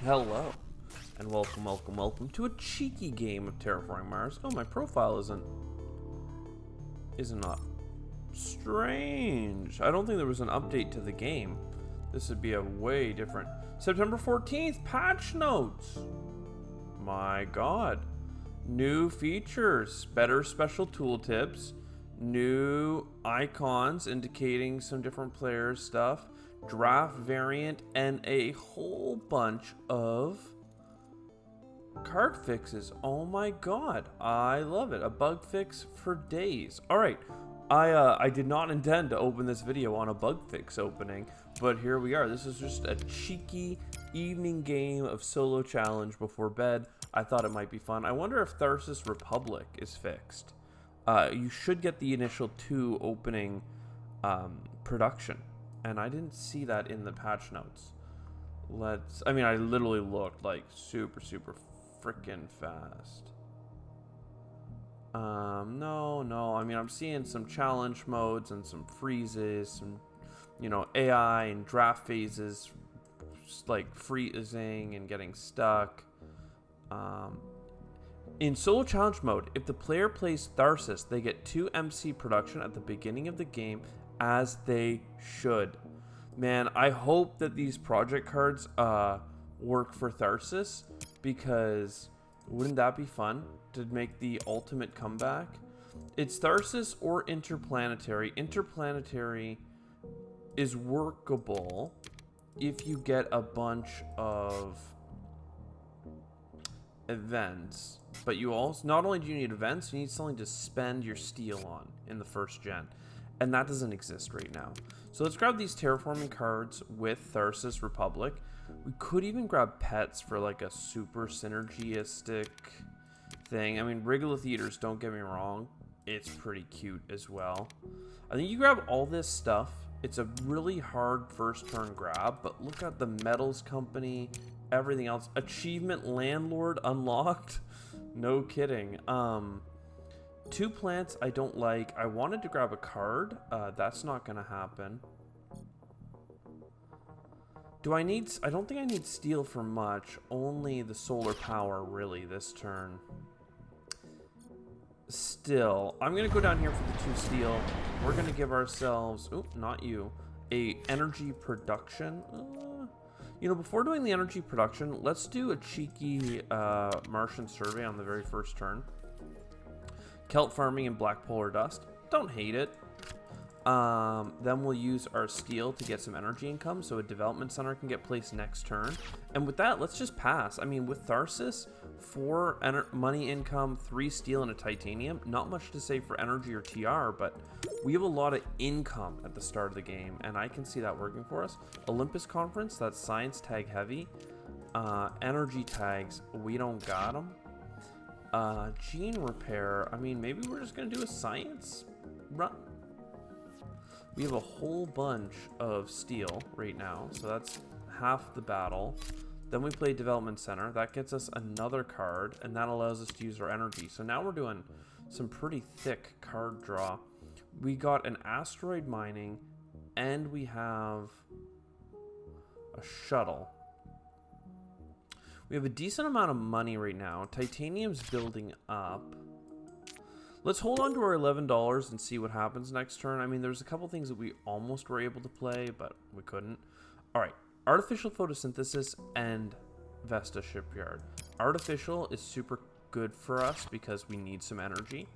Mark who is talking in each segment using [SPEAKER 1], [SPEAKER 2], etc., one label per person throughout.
[SPEAKER 1] Hello, and welcome to a cheeky game of Terraforming Mars. Oh, my profile isn't up. Strange. I don't think there was an update to the game. This would be a way different. September 14th, patch notes. My god. New features, better special tooltips, new icons indicating some different players' stuff, draft variant, and a whole bunch of card fixes. Oh my god, I love it. A bug fix for days. All right, I did not intend to open this video on a bug fix opening, but here we are. This is just a cheeky evening game of solo challenge before bed. I thought it might be fun. I wonder if Tharsis Republic is fixed. You should get the initial 2 opening production, and I didn't see that in the patch notes. I literally looked like super freaking fast. No, I mean, I'm seeing some challenge modes and some freezes, some, AI and draft phases, like freezing and getting stuck. In solo challenge mode, if the player plays Tharsis, they get 2 MC production at the beginning of the game, as they should. Man, I hope that these project cards work for Tharsis, because wouldn't that be fun to make the ultimate comeback? It's Tharsis or Interplanetary. Interplanetary is workable if you get a bunch of events, but you also, not only do you need events, you need something to spend your steel on in the first gen, and that doesn't exist right now. So let's grab these terraforming cards with Tharsis Republic. We could even grab pets for like a super synergistic thing. I mean, Regolith Eaters, don't get me wrong, it's pretty cute as well. I think you grab all this stuff. It's a really hard first turn grab, but look at the Metals Company, everything else. Achievement Landlord unlocked. No kidding. 2 plants I don't like. I wanted to grab a card. That's not gonna happen. I don't think I need steel for much. Only the solar power, really, this turn. Still, I'm gonna go down here for the 2 steel. We're gonna give ourselves, not you, a energy production. Before doing the energy production, let's do a cheeky Martian survey on the very first turn. Kelp farming and black polar dust. Don't hate it. Then we'll use our steel to get some energy income, so a development center can get placed next turn. And with that, let's just pass. I mean, with Tharsis, 4 money income, 3 steel, and a titanium. Not much to say for energy or TR, but we have a lot of income at the start of the game, and I can see that working for us. Olympus Conference, that's science tag heavy. Energy tags, we don't got them. Gene repair, I mean, maybe we're just gonna do a science run. We have a whole bunch of steel right now, so that's half the battle. Then we play development center. That gets us another card, and that allows us to use our energy. So now we're doing some pretty thick card draw. We got an asteroid mining, and we have a shuttle. We have a decent amount of money right now. Titanium's building up. Let's hold on to our $11 and see what happens next turn. I mean, there's a couple things that we almost were able to play, but we couldn't. All right, artificial photosynthesis and Vesta Shipyard. Artificial is super good for us because we need some energy.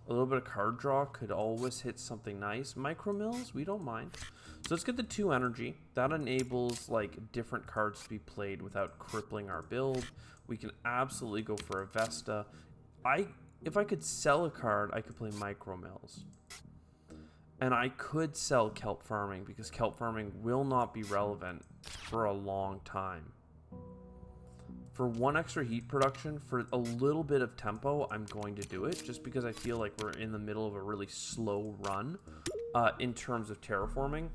[SPEAKER 1] A little bit of card draw could always hit something nice. Micro mills, we don't mind. So let's get the 2 energy. That enables like different cards to be played without crippling our build. We can absolutely go for a Vesta. If I could sell a card, I could play micro mills. And I could sell kelp farming, because kelp farming will not be relevant for a long time. For 1 extra heat production, for a little bit of tempo, I'm going to do it, just because I feel like we're in the middle of a really slow run in terms of terraforming.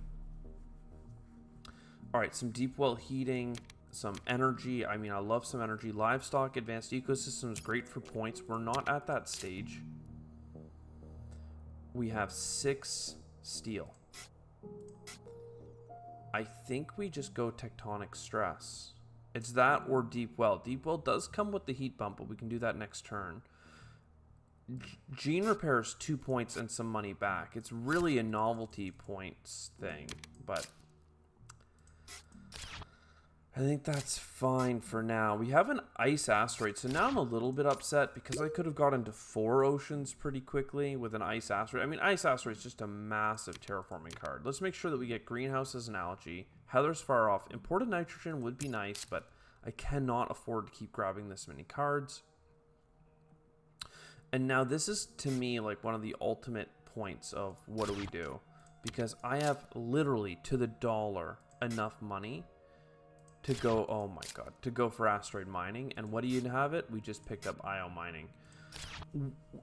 [SPEAKER 1] All right, some deep well heating, some energy. I mean, I love some energy. Livestock, advanced ecosystems, great for points. We're not at that stage. We have 6 steel. I think we just go tectonic stress. It's that or Deep Well. Deep Well does come with the heat bump, but we can do that next turn. Gene Repair is 2 points and some money back. It's really a novelty points thing, but I think that's fine for now. We have an Ice Asteroid, so now I'm a little bit upset because I could have got into 4 oceans pretty quickly with an Ice Asteroid. I mean, Ice Asteroid is just a massive terraforming card. Let's make sure that we get Greenhouse as an algae. Heather's far off. Imported Nitrogen would be nice, but I cannot afford to keep grabbing this many cards. And now this is, to me, like one of the ultimate points of what do we do? Because I have literally, to the dollar, enough money to go, oh my god, to go for asteroid mining. And what do you have it? We just picked up IO mining.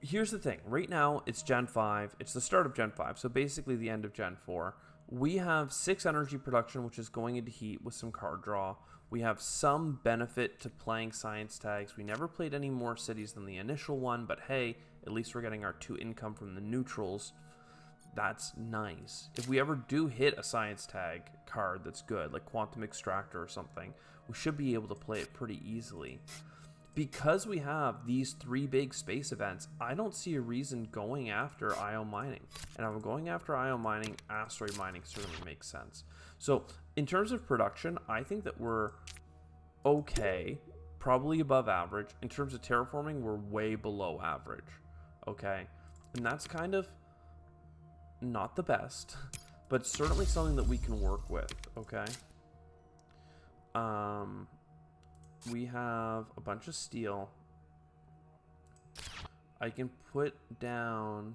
[SPEAKER 1] Here's the thing. Right now, it's Gen 5. It's the start of Gen 5, so basically the end of Gen 4. We have 6 energy production, which is going into heat with some card draw. We have some benefit to playing science tags. We never played any more cities than the initial one, but hey, at least we're getting our 2 income from the neutrals. That's nice. If we ever do hit a science tag card that's good, like Quantum Extractor or something, we should be able to play it pretty easily. Because we have these 3 big space events, I don't see a reason going after IO mining. And if I'm going after IO mining, asteroid mining certainly makes sense. So in terms of production, I think that we're okay, probably above average. In terms of terraforming, we're way below average, okay? And that's kind of not the best, but certainly something that we can work with, okay? We have a bunch of steel. I can put down...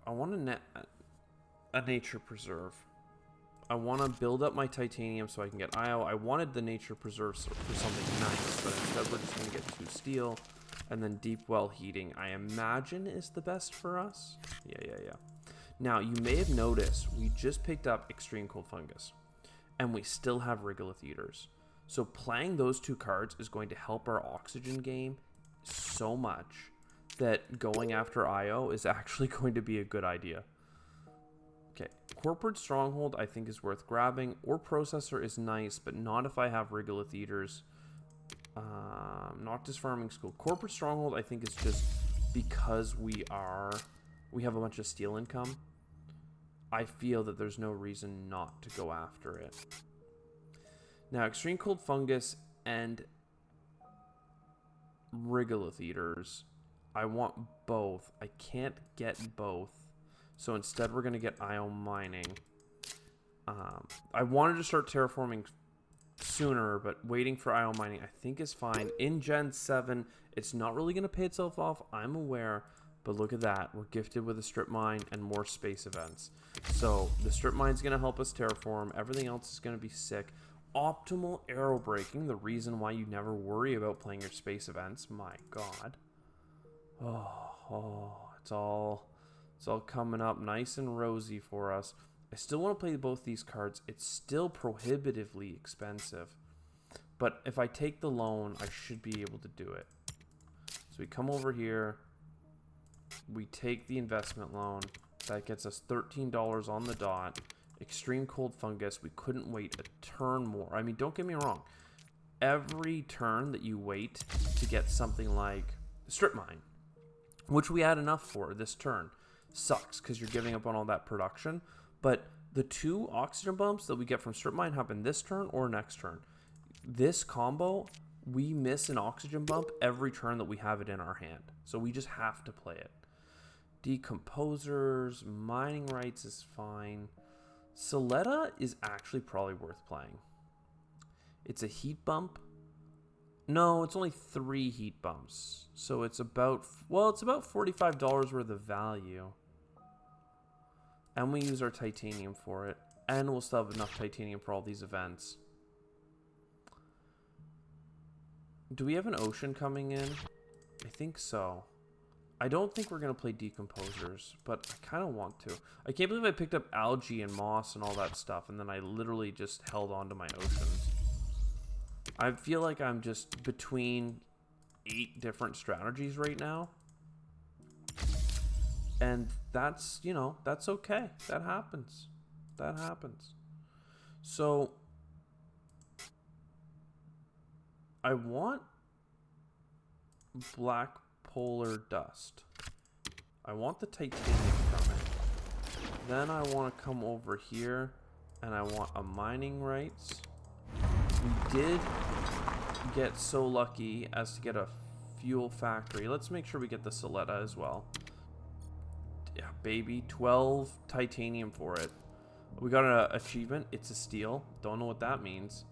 [SPEAKER 1] I want a nature preserve. I want to build up my titanium so I can get IO. I wanted the nature preserve for something nice, but instead we're just going to get 2 steel. And then deep well heating, I imagine, is the best for us. Yeah. Now, you may have noticed we just picked up Extreme Cold Fungus. And we still have Regolith Eaters. So playing those 2 cards is going to help our oxygen game so much that going after IO is actually going to be a good idea. Okay, Corporate Stronghold I think is worth grabbing. Ore Processor is nice, but not if I have Regolith Eaters. Noctis Farming School. Corporate Stronghold I think is just because we have a bunch of steel income. I feel that there's no reason not to go after it. Now, Extreme Cold Fungus and Regolith Eaters, I want both. I can't get both. So instead, we're going to get IO mining. I wanted to start terraforming sooner, but waiting for IO mining I think is fine. In Gen 7, it's not really going to pay itself off, I'm aware. But look at that. We're gifted with a strip mine and more space events. So the strip mine is going to help us terraform. Everything else is going to be sick. Optimal arrow breaking. The reason why you never worry about playing your space events. My God. It's all coming up nice and rosy for us. I still want to play both these cards. It's still prohibitively expensive. But if I take the loan, I should be able to do it. So we come over here. We take the investment loan. That gets us $13 on the dot. Extreme Cold Fungus. We couldn't wait a turn more. I mean, don't get me wrong. Every turn that you wait to get something like Strip Mine, which we had enough for this turn, sucks because you're giving up on all that production. But the 2 oxygen bumps that we get from Strip Mine happen this turn or next turn. This combo, we miss an oxygen bump every turn that we have it in our hand. So we just have to play it. Decomposers, mining rights is fine. Soletta is actually probably worth playing. It's a heat bump. No, it's only 3 heat bumps. So it's about, well, it's about $45 worth of value. And we use our titanium for it. And we'll still have enough titanium for all these events. Do we have an ocean coming in? I think so. I don't think we're going to play Decomposers, but I kind of want to. I can't believe I picked up algae and moss and all that stuff, and then I literally just held on to my oceans. I feel like I'm just between 8 different strategies right now. And that's, you know, that's okay. That happens. That happens. So I want black polar dust. I want the titanium from it. Then I want to come over here and I want a mining rights. We did get so lucky as to get a fuel factory. Let's make sure we get the Soletta as well. Yeah, baby, 12 titanium for it. We got an achievement. It's a steal. Don't know what that means.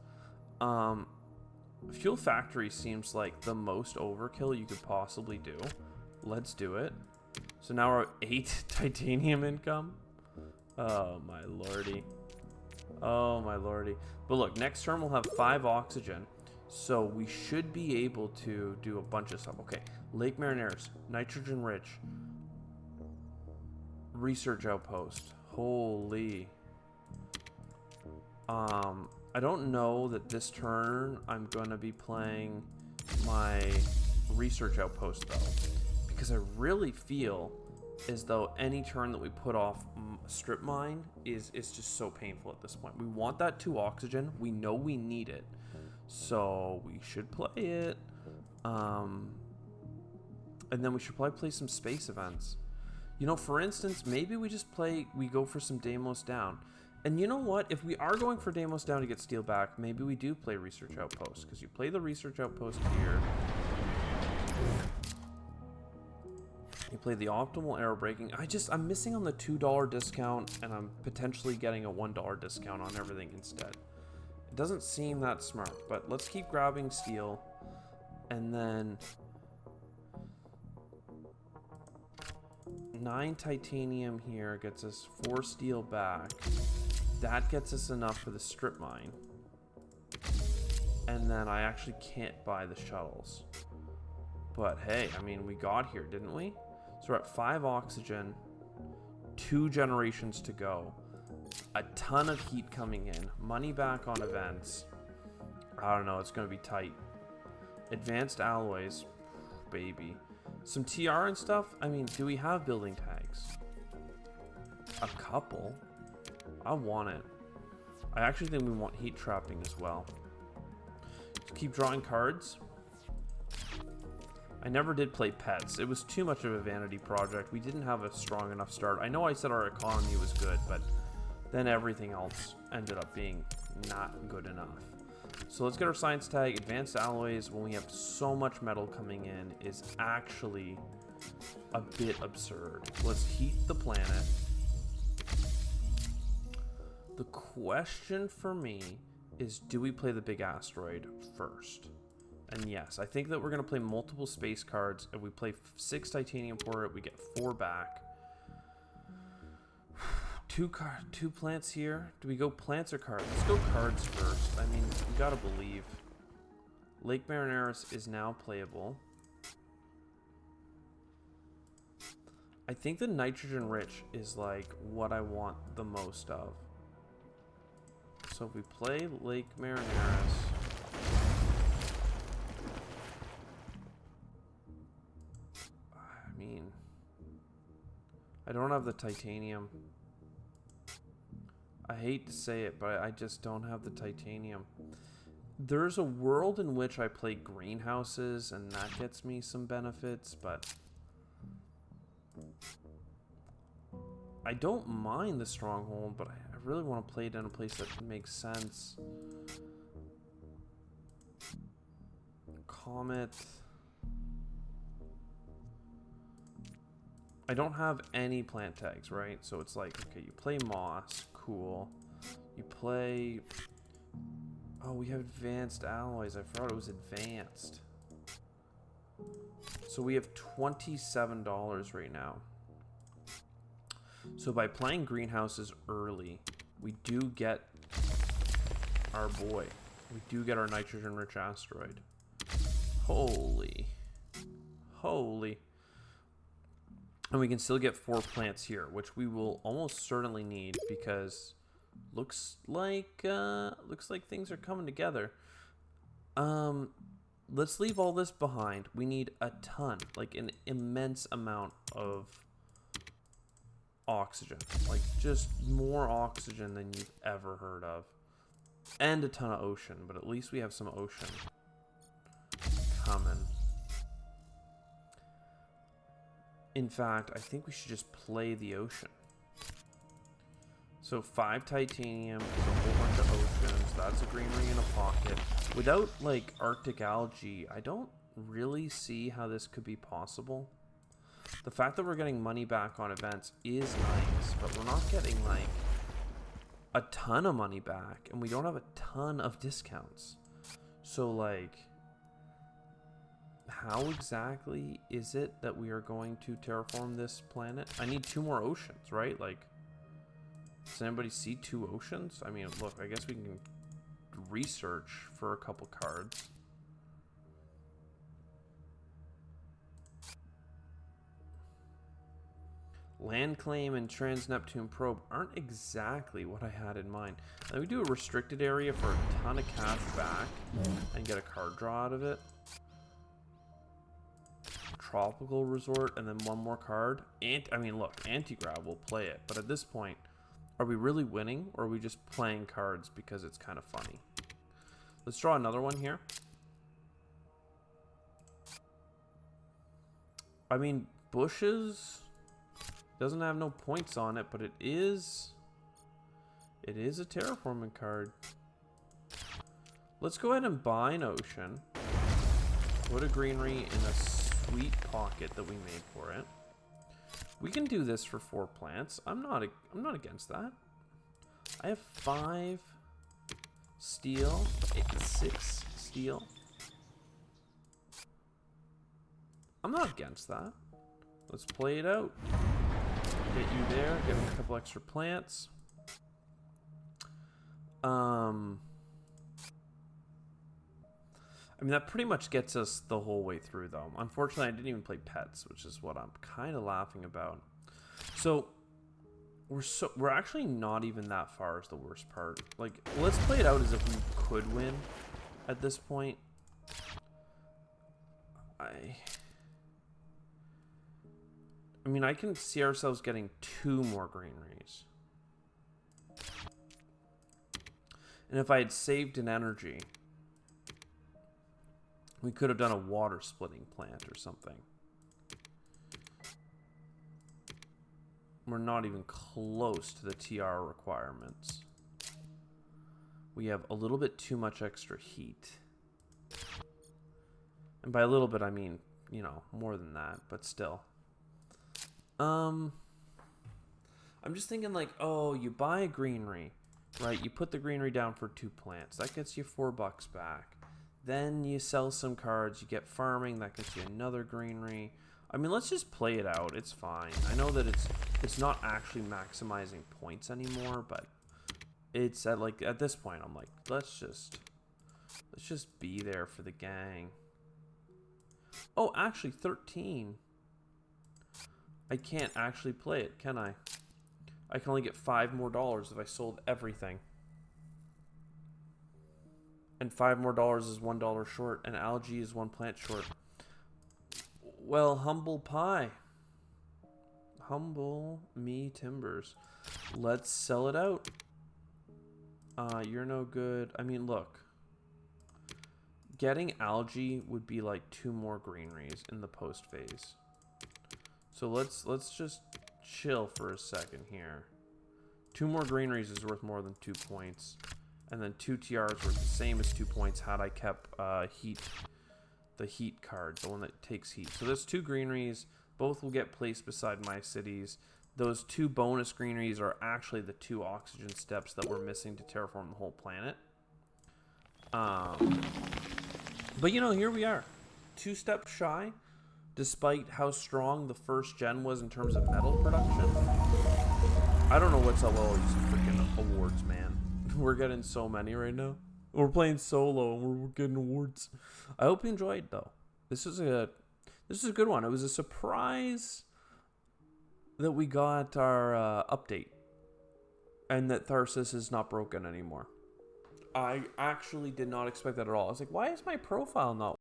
[SPEAKER 1] Fuel factory seems like the most overkill you could possibly do. Let's do it. So now we're at 8 titanium income. Oh my lordy. Oh my lordy. But look, next turn we'll have 5 oxygen. So we should be able to do a bunch of stuff. Okay, Lake Marineris, nitrogen rich. Research outpost. Holy. I don't know that this turn I'm going to be playing my research outpost though, because I really feel as though any turn that we put off strip mine is just so painful at this point. We want that 2 oxygen. We know we need it, so we should play it. And then we should probably play some space events. You know, for instance, maybe we go for some Deimos down. And you know what? If we are going for Deimos down to get steel back, maybe we do play Research Outpost. Because you play the Research Outpost here. You play the optimal arrow braking. I'm missing on the $2 discount, and I'm potentially getting a $1 discount on everything instead. It doesn't seem that smart, but let's keep grabbing steel. And then 9 titanium here gets us 4 steel back. That gets us enough for the strip mine. And then I actually can't buy the shuttles. But hey, I mean, we got here, didn't we? So we're at 5 oxygen, 2 generations to go, a ton of heat coming in, money back on events. I don't know, it's going to be tight. Advanced alloys, baby. Some TR and stuff. I mean, do we have building tags? A couple. I want it. I actually think we want heat trapping as well. Just keep drawing cards. I never did play pets. It was too much of a vanity project. We didn't have a strong enough start. I know I said our economy was good, but then everything else ended up being not good enough. So let's get our science tag. Advanced alloys, when we have so much metal coming in, is actually a bit absurd. Let's heat the planet. The question for me is, do we play the big asteroid first? And yes, I think that we're going to play multiple space cards. If we play 6 titanium for it, we get 4 back. 2 plants here. Do we go plants or cards? Let's go cards first. I mean, we gotta believe. Lake Marineris is now playable. I think the nitrogen rich is like what I want the most of. So if we play Lake Marineris, I mean, I don't have the titanium. I hate to say it, but I just don't have the titanium. There's a world in which I play greenhouses, and that gets me some benefits, but I don't mind the stronghold, but I really want to play it in a place that makes sense. Comet. I don't have any plant tags, right? So it's like, okay, you play moss, cool. You play... Oh, we have advanced alloys. I forgot it was advanced. So we have $27 right now. So by playing greenhouses early, we do get our boy. We do get our nitrogen-rich asteroid. Holy. Holy. And we can still get 4 plants here, which we will almost certainly need because looks like things are coming together. Let's leave all this behind. We need a ton, like an immense amount of oxygen, like just more oxygen than you've ever heard of. And a ton of ocean, but at least we have some ocean coming. In fact, I think we should just play the ocean. So 5 titanium is a whole bunch of oceans. That's a greenery in a pocket. Without, like, Arctic algae, I don't really see how this could be possible. The fact that we're getting money back on events is nice, but we're not getting, like, a ton of money back, and we don't have a ton of discounts. So, like, how exactly is it that we are going to terraform this planet? I need 2 more oceans, right? Like, does anybody see 2 oceans? I mean, look, I guess we can research for a couple cards. Land claim and Trans-Neptune probe aren't exactly what I had in mind. Let me do a restricted area for a ton of cash back and get a card draw out of it. Tropical resort and then 1 more card. I mean, look, anti-grab will play it, but at this point, are we really winning or are we just playing cards because it's kind of funny? Let's draw another one here. I mean, bushes doesn't have no points on it, but it is a terraforming card. Let's go ahead and buy an ocean. Put a greenery in a sweet pocket that we made for it. We can do this for 4 plants. I'm not against that. I have 5 steel, 6 steel. I'm not against that. Let's play it out. Get you there. Get me a couple extra plants. I mean, that pretty much gets us the whole way through, though. Unfortunately, I didn't even play pets, which is what I'm kind of laughing about. So we're actually not even that far is the worst part. Like, let's play it out as if we could win at this point. I mean, I can see ourselves getting 2 more greeneries. And if I had saved an energy, we could have done a water splitting plant or something. We're not even close to the TR requirements. We have a little bit too much extra heat. And by a little bit, I mean, you know, more than that, but still. I'm just thinking like, oh, you buy a greenery, right? You put the greenery down for 2 plants. That gets you $4 back. Then you sell some cards, you get farming, that gets you another greenery. I mean, let's just play it out. It's fine. I know that it's not actually maximizing points anymore, but it's at this point I'm like, let's just be there for the gang. Oh, actually 13. I can't actually play it, can I? I can only get $5 more if I sold everything. And $5 more is $1 short, and algae is 1 plant short. Well, humble pie. Humble me timbers. Let's sell it out. You're no good. I mean, look. Getting algae would be like 2 more greeneries in the post phase. So let's just chill for a second here. 2 more greeneries is worth more than 2 points. And then 2 TRs worth the same as 2 points had I kept the heat card, the one that takes heat. So there's 2 greeneries. Both will get placed beside my cities. Those 2 bonus greeneries are actually the 2 oxygen steps that we're missing to terraform the whole planet. But you know, here we are. 2 steps shy, despite how strong the first gen was in terms of metal production. I don't know what's up with all these freaking awards, man. We're getting so many right now. We're playing solo and we're getting awards. I hope you enjoyed, though. This is a good one. It was a surprise that we got our update and that Tharsis is not broken anymore. I actually did not expect that at all. I was like, why is my profile not